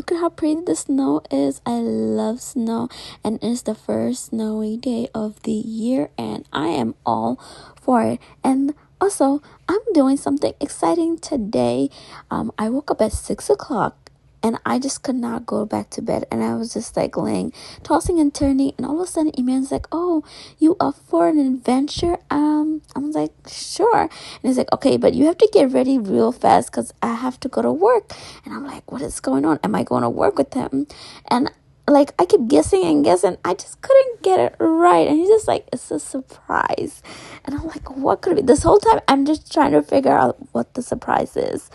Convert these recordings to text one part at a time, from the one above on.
look at how pretty the snow is. I love snow, and it's the first snowy day of the year, and I am all for it. And also, I'm doing something exciting today. I woke up at 6 o'clock. And I just could not go back to bed. And I was just like laying, tossing and turning. And all of a sudden, Iman's like, "Oh, you up for an adventure?" I was like, "Sure." And he's like, "Okay, but you have to get ready real fast because I have to go to work." And I'm like, "What is going on? Am I going to work with him?" And like, I kept guessing and guessing. I just couldn't get it right. And he's just like, "It's a surprise." And I'm like, "What could it be?" This whole time, I'm just trying to figure out what the surprise is.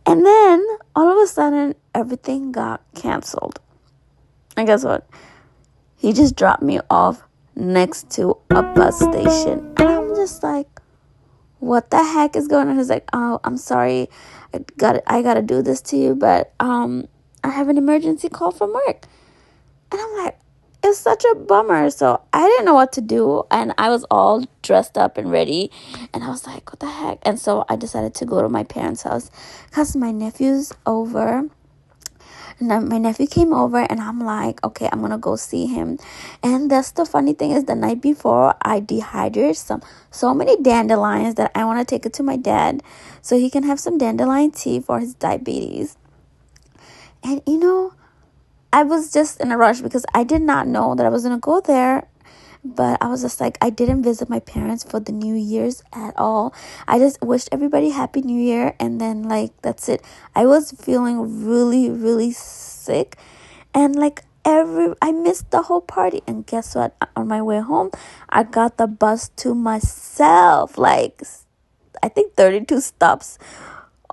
And then, all of a sudden, everything got canceled. And guess what? He just dropped me off next to a bus station. And I'm just like, what the heck is going on? He's like, "Oh, I'm sorry. I gotta do this to you, but I have an emergency call from work." And I'm like, it's such a bummer. So I didn't know what to do. And I was all dressed up and ready. And I was like, what the heck? And so I decided to go to my parents' house because my nephew's over. And then my nephew came over and I'm like, okay, I'm going to go see him. And that's the funny thing is the night before I dehydrated so many dandelions that I want to take it to my dad so he can have some dandelion tea for his diabetes. And I was just in a rush because I did not know that I was going to go there. But I was just like, I didn't visit my parents for the New Year's at all. I just wished everybody Happy New Year. And then, that's it. I was feeling really, really sick. And, I missed the whole party. And guess what? On my way home, I got the bus to myself. I think 32 stops.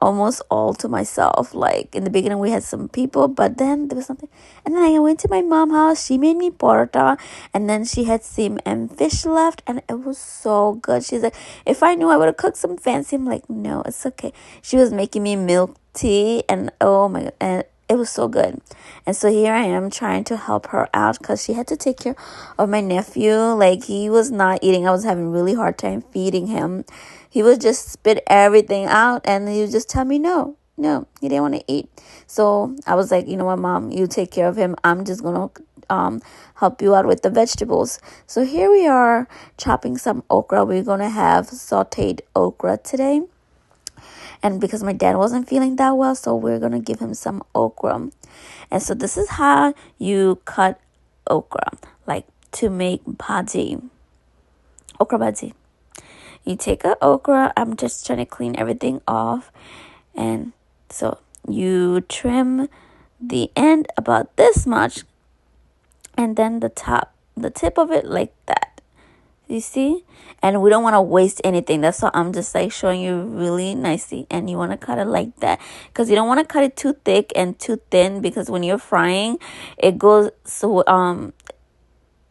Almost all to myself. In the beginning we had some people, but then there was something, and then I went to my mom's house. She made me porta, and then she had sim and fish left, and it was so good. She's like, if I knew, I would have cooked some fancy. I'm like, no, it's okay. She was making me milk tea, and oh my god, and it was so good. And so here I am trying to help her out because she had to take care of my nephew. He was not eating. I was having really hard time feeding him. He would just spit everything out and he would just tell me no, he didn't want to eat. So I was like, you know what, Mom, you take care of him. I'm just going to help you out with the vegetables. So here we are chopping some okra. We're going to have sauteed okra today. And because my dad wasn't feeling that well, so we're going to give him some okra. And so this is how you cut okra, to make bhaji, okra bhaji. You take an okra. I'm just trying to clean everything off. And so you trim the end about this much. And then the tip of it like that. You see? And we don't want to waste anything. That's why I'm just showing you really nicely. And you want to cut it like that. Because you don't want to cut it too thick and too thin. Because when you're frying, it goes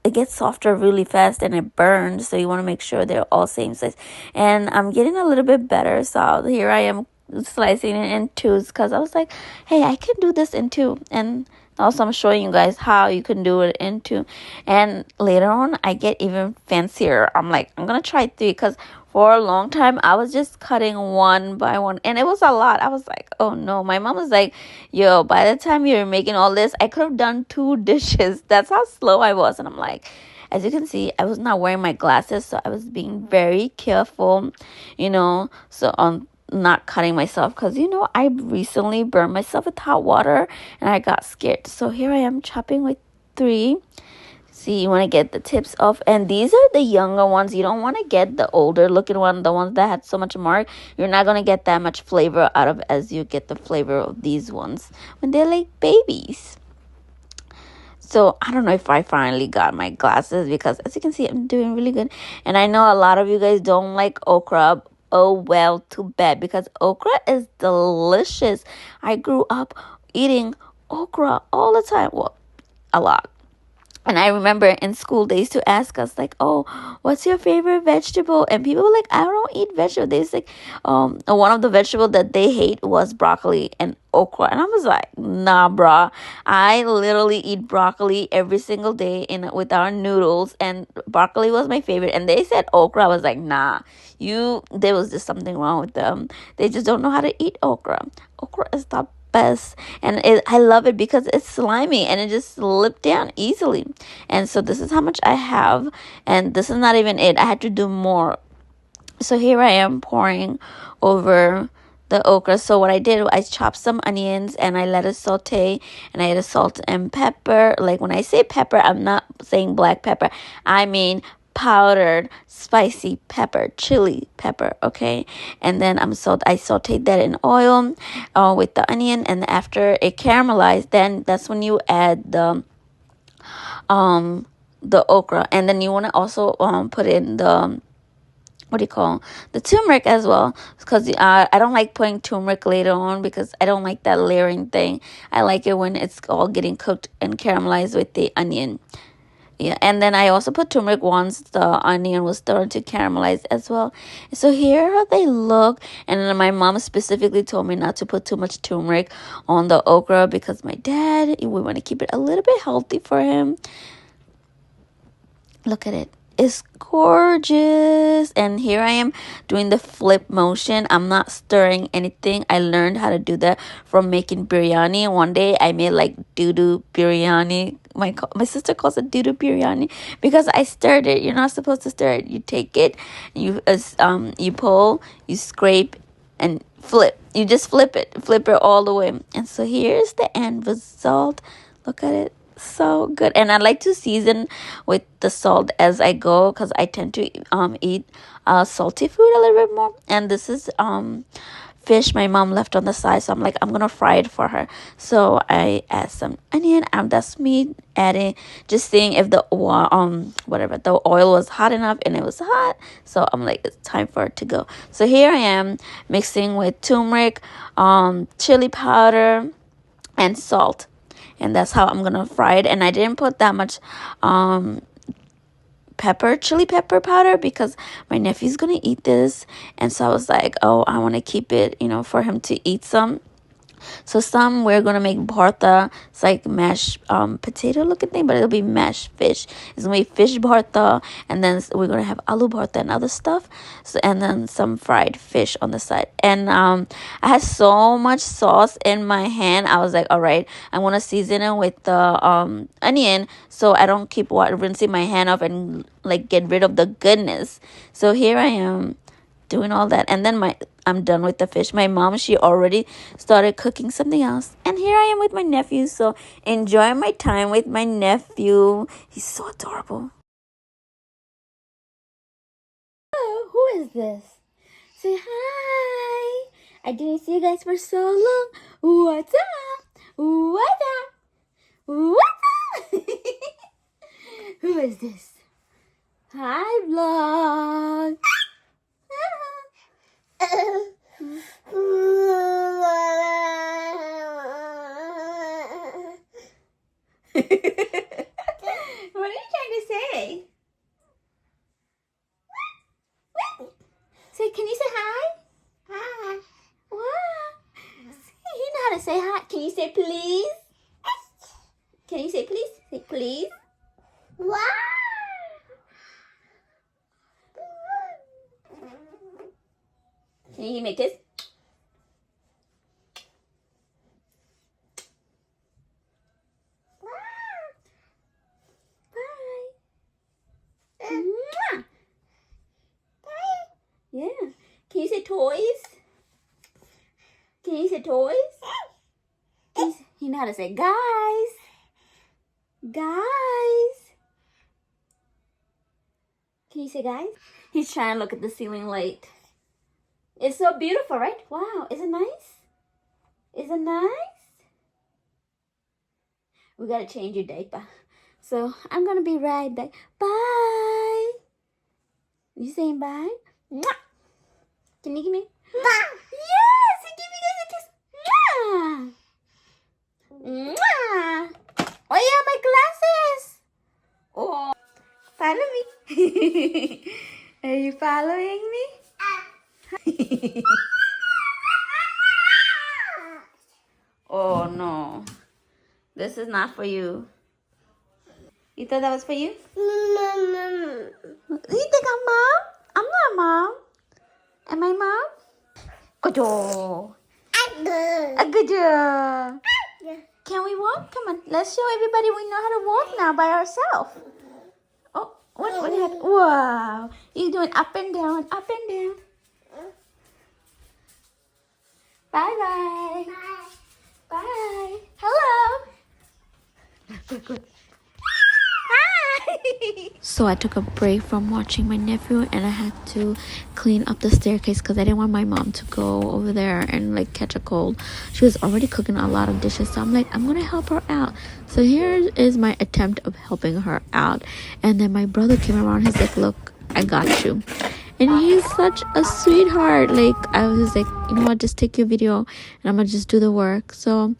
it gets softer really fast and it burns. So you want to make sure they're all same size. And I'm getting a little bit better. So here I am slicing it in twos because I was like, hey, I can do this in two. And also I'm showing you guys how you can do it in two. And later on, I get even fancier. I'm like, I'm going to try three because for a long time, I was just cutting one by one. And it was a lot. I was like, oh no. My mom was like, yo, by the time you're making all this, I could have done 2 dishes. That's how slow I was. And I'm like, as you can see, I was not wearing my glasses. So I was being very careful, so on not cutting myself. Because, I recently burned myself with hot water and I got scared. So here I am chopping with 3. See, you want to get the tips off. And these are the younger ones. You don't want to get the older looking one, the ones that had so much mark. You're not going to get that much flavor out of as you get the flavor of these ones when they're like babies. So I don't know if I finally got my glasses because as you can see, I'm doing really good. And I know a lot of you guys don't like okra. Oh, well, too bad because okra is delicious. I grew up eating okra all the time. Well, a lot. And I remember in school, they used to ask us, oh, what's your favorite vegetable? And people were like, I don't eat vegetables. They used to one of the vegetables that they hate was broccoli and okra. And I was like, nah, brah. I literally eat broccoli every single day with our noodles. And broccoli was my favorite. And they said okra. I was like, nah, there was just something wrong with them. They just don't know how to eat okra. Okra is the best. And I love it because it's slimy and it just slipped down easily. And so this is how much I have. And this is not even it. I had to do more. So here I am pouring over the okra. So what I did, I chopped some onions and I let it saute, and I added salt and pepper. Like when I say pepper, I'm not saying black pepper. I mean powdered spicy pepper, chili pepper, okay? And then I sauteed that in oil with the onion, and after it caramelized, then that's when you add the okra, and then you want to also put in the what do you call the turmeric as well, because I don't like putting turmeric later on because I don't like that layering thing. I like it when it's all getting cooked and caramelized with the onion. Yeah, and then I also put turmeric once the onion was starting to caramelize as well. So here how they look. And then my mom specifically told me not to put too much turmeric on the okra because my dad, we want to keep it a little bit healthy for him. Look at it. It's gorgeous. And here I am doing the flip motion. I'm not stirring anything. I learned how to do that from making biryani. One day I made like doo-doo biryani. My sister calls it doo-doo biryani because I stirred it. You're not supposed to stir it. You take it, you pull, you scrape, and flip. You just flip it all the way. And so here's the end result. Look at it. So good. And I like to season with the salt as I go because I tend to eat salty food a little bit more. And this is fish my mom left on the side, so I'm like, I'm gonna fry it for her. So I add some onion, that's me adding, just seeing if the oil was hot enough, and it was hot. So I'm like, it's time for it to go. So here I am mixing with turmeric, chili powder, and salt. And that's how I'm gonna fry it. And I didn't put that much chili pepper powder because my nephew's gonna eat this. And so I was like, oh, I want to keep it, for him to eat some. So some we're gonna make bharta. It's like mashed potato looking thing, but it'll be mashed fish. It's gonna be fish bharta, and then we're gonna have aloo bharta and other stuff. So and then some fried fish on the side. And I had so much sauce in my hand. I was like, all right, I want to season it with the onion, so I don't keep rinsing my hand off and like get rid of the goodness. So here I am doing all that, and then I'm done with the fish. My mom, she already started cooking something else, and here I am with my nephew. So enjoying my time with my nephew. He's so adorable. Oh, who is this? Say hi. I didn't see you guys for so long. What's up? What's up? What's up? Who is this? Hi, vlog. What are you trying to say? Say, can you say hi? Hi. Wow. You know how to say hi. Can you say please? Can you say please? Say please. Wow. Can you give me a kiss? Yeah. Can you say toys? Can you say toys? You know how to say guys. Guys. Can you say guys? He's trying to look at the ceiling light. It's so beautiful, right? Wow. Is it nice? Is it nice? We gotta change your diaper. So I'm gonna be right back. Bye. You saying bye? Mwah. Can you give me? Bye. Yes, give you guys a kiss. Mwah. Mwah. Oh yeah, my glasses. Oh, follow me. Are you following me? Oh no, this is not for you. You thought that was for you? You think I'm mom? I'm not mom. Am I mom? Kojo. A good job. Can we walk? Come on. Let's show everybody we know how to walk now by ourselves. Oh, what happened? Wow. You're doing up and down, up and down. Bye-bye. Bye. Hello. Good. So I took a break from watching my nephew and I had to clean up the staircase because I didn't want my mom to go over there and like catch a cold. She was already cooking a lot of dishes, so I'm like, I'm gonna help her out. So here is my attempt of helping her out. And then my brother came around. He's like, look, I got you. And he's such a sweetheart. Like, I was like, you know what, just take your video and I'm gonna just do the work. So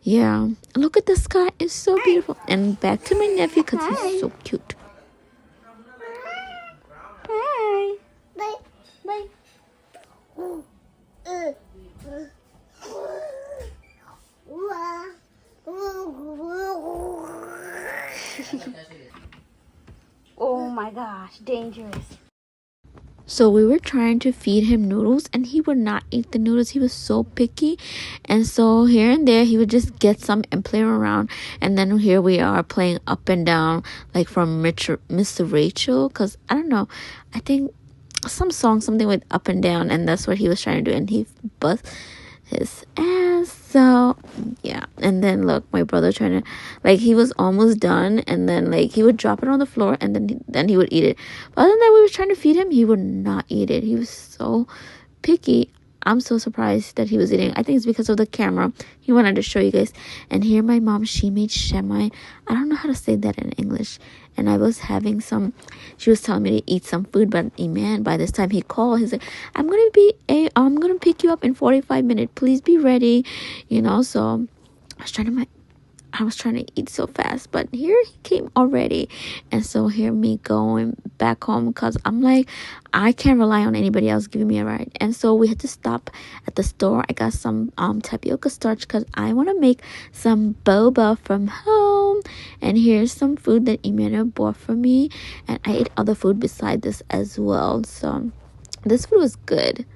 yeah, look at the sky, it's so beautiful. And back to my nephew because he's so cute. Hi. Bye. Bye. Oh my gosh, dangerous. So we were trying to feed him noodles and he would not eat the noodles. He was so picky. And so here and there he would just get some and play around. And then here we are playing up and down like from Mr. Rachel. Because I don't know. I think some song, something with up and down. And that's what he was trying to do. And he bust his ass. So yeah. And then look, my brother trying to, like, he was almost done and then like he would drop it on the floor and then he would eat it. But other than that, we were trying to feed him, he would not eat it. He was so picky. I'm so surprised that he was eating. I think it's because of the camera. He wanted to show you guys. And here my mom, she made shemai. I don't know how to say that in English. And I was having some, she was telling me to eat some food, but man, by this time he called. He's like, I'm gonna pick you up in 45 minutes. Please be ready. You know, so I was trying to eat so fast, but here he came already. And so here me going back home because I'm like, I can't rely on anybody else giving me a ride. And so we had to stop at the store. I got some tapioca starch because I want to make some boba from home. And here's some food that Emmanuel bought for me. And I ate other food beside this as well. So this food was good.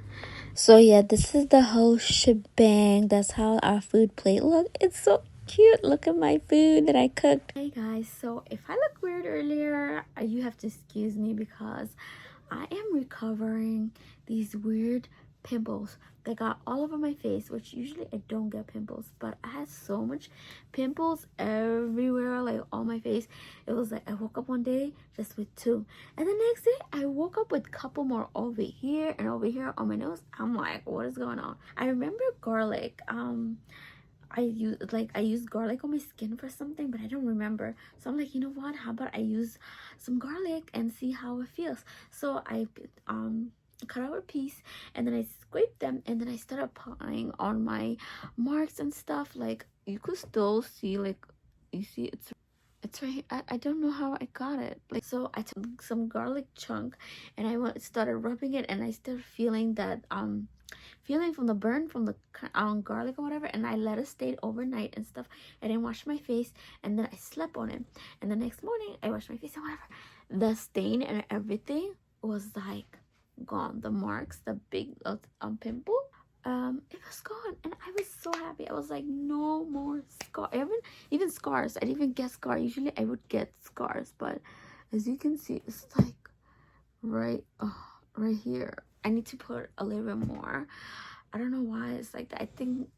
So yeah, this is the whole shebang. That's how our food plate look. It's so cute. Look at my food that I cooked. Hey guys, so if I look weird earlier, you have to excuse me because I am recovering these weird pimples that got all over my face, which usually I don't get pimples, but I had so much pimples everywhere, like all my face. It was like I woke up one day just with 2, and the next day I woke up with a couple more over here and over here on my nose. I'm like, what is going on? I remember garlic. I use garlic on my skin for something, but I don't remember. So I'm like, you know what? How about I use some garlic and see how it feels? So I cut out a piece and then I scraped them and then I started applying on my marks and stuff. Like you could still see, like you see it's right here. I don't know how I got it. Like, so I took some garlic chunk and I started rubbing it and I started feeling that feeling from the burn from the garlic or whatever, and I let it stay overnight and stuff. I didn't wash my face and then I slept on it, and the next morning I washed my face and whatever. The stain and everything was like gone. The marks, the big pimple, it was gone, and I was so happy. I was like, no more scar. Even scars. I didn't even get scar. Usually I would get scars, but as you can see, it's like right here. I need to put a little bit more. I don't know why it's like that. I think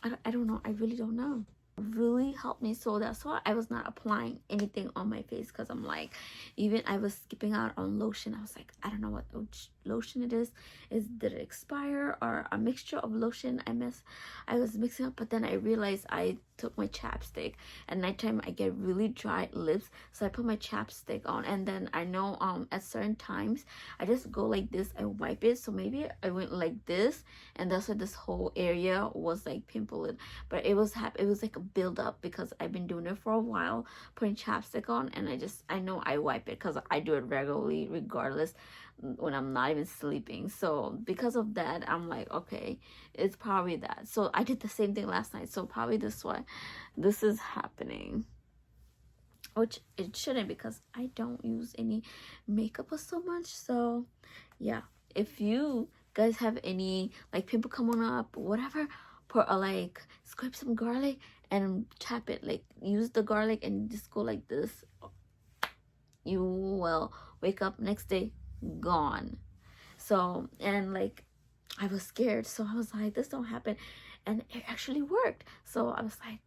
I don't know. I really don't know. Really helped me, so that's why I was not applying anything on my face, because I'm like, even I was skipping out on lotion. I was like, I don't know what lotion it is. Did it expire or a mixture of lotion? I was mixing up, but then I realized I took my chapstick. At nighttime I get really dry lips, so I put my chapstick on, and then I know at certain times I just go like this, I wipe it. So maybe I went like this, and that's why this whole area was like pimpled. But it was like a build up because I've been doing it for a while, putting chapstick on, and I know I wipe it because I do it regularly regardless when I'm not even sleeping. So because of that, I'm like, okay, it's probably that. So I did the same thing last night, so probably this is happening, which it shouldn't because I don't use any makeup or so much. So yeah, if you guys have any like pimple coming up, whatever, pour like scrape some garlic and tap it, like use the garlic and just go like this. You will wake up next day gone. So, and like I was scared, so I was like, this don't happen, and it actually worked. So I was like,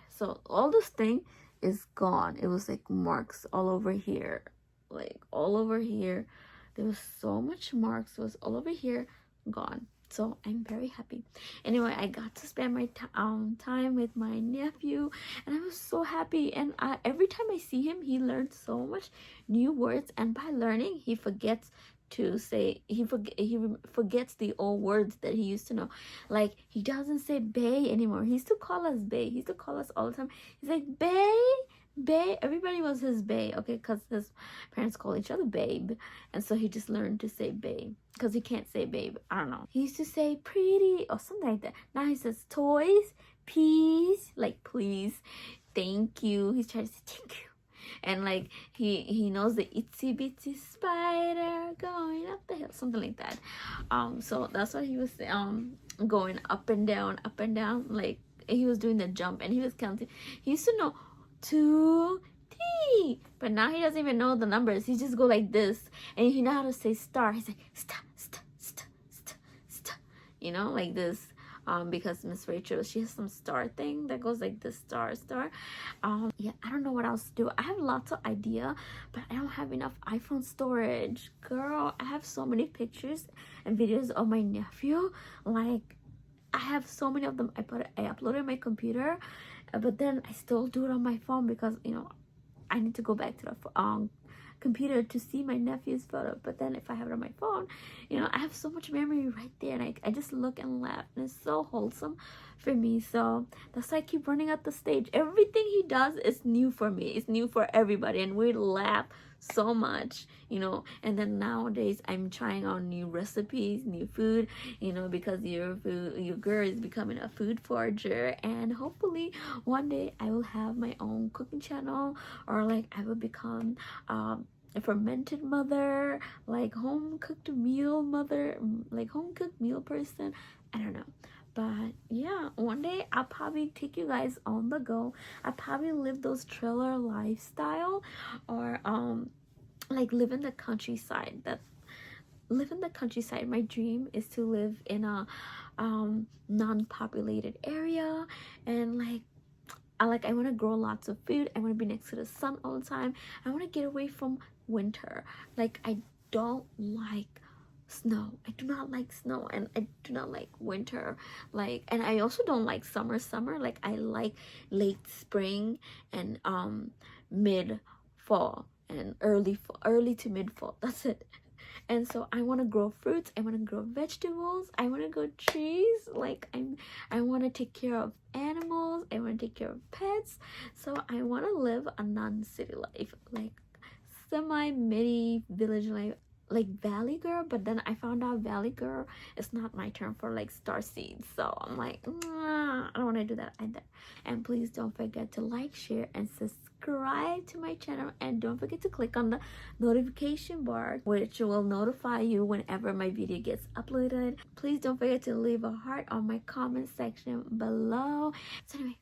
so all this thing is gone. It was like marks all over here, like all over here. There was so much marks, was all over here, gone. So I'm very happy. Anyway, I got to spend my time with my nephew, and I was so happy. And every time I see him, he learns so much new words, and by learning, he forgets to say, he forgets the old words that he used to know. Like, he doesn't say bae anymore. He used to call us bae. He used to call us all the time. He's like, bae. Everybody was his bae, okay, because his parents call each other babe, and so he just learned to say bae because he can't say babe. I don't know. He used to say pretty or something like that. Now he says toys, peace, like please, thank you. He's trying to say thank you. And like he knows the itsy bitsy spider going up the hill, something like that. So that's what he was going up and down, like he was doing the jump, and he was counting. He used to know 2 T, but now he doesn't even know the numbers. He just go like this, and he know how to say star. He's like sta sta sta sta sta, you know, like this. Because Miss Rachel, she has some star thing that goes like this, star. Yeah, I don't know what else to do. I have lots of idea, but I don't have enough iPhone storage. Girl, I have so many pictures and videos of my nephew. Like, I have so many of them. I uploaded on my computer, but then I still do it on my phone because, you know, I need to go back to the computer to see my nephew's photo. But then if I have it on my phone, you know, I have so much memory right there, and I just look and laugh, and it's so wholesome for me. So that's why I keep running up the stage. Everything he does is new for me. It's new for everybody, and we laugh so much, you know. And then nowadays I'm trying out new recipes, new food, you know, because your girl is becoming a food forger, and hopefully one day I will have my own cooking channel, or like I will become a fermented mother, like home cooked meal mother, like home cooked meal person. I don't know. But yeah, one day I'll probably take you guys on the go. I'll probably live those trailer lifestyle, or like live in the countryside. My dream is to live in a non-populated area, and I want to grow lots of food. I want to be next to the sun all the time. I want to get away from winter. Like, I don't like snow. I do not like snow, and I do not like winter. Like, and I also don't like summer. Like, I like late spring and mid fall and early to mid fall. That's it. And so I want to grow fruits, I want to grow vegetables, I want to grow trees. Like, I want to take care of animals, I want to take care of pets. So I want to live a non-city life, like semi-midi village life, like valley girl. But then I found out valley girl is not my term for like star seeds, so I'm like, I don't want to do that either. And please don't forget to like, share, and subscribe to my channel, and don't forget to click on the notification bar, which will notify you whenever my video gets uploaded. Please don't forget to leave a heart on my comment section below. So anyway,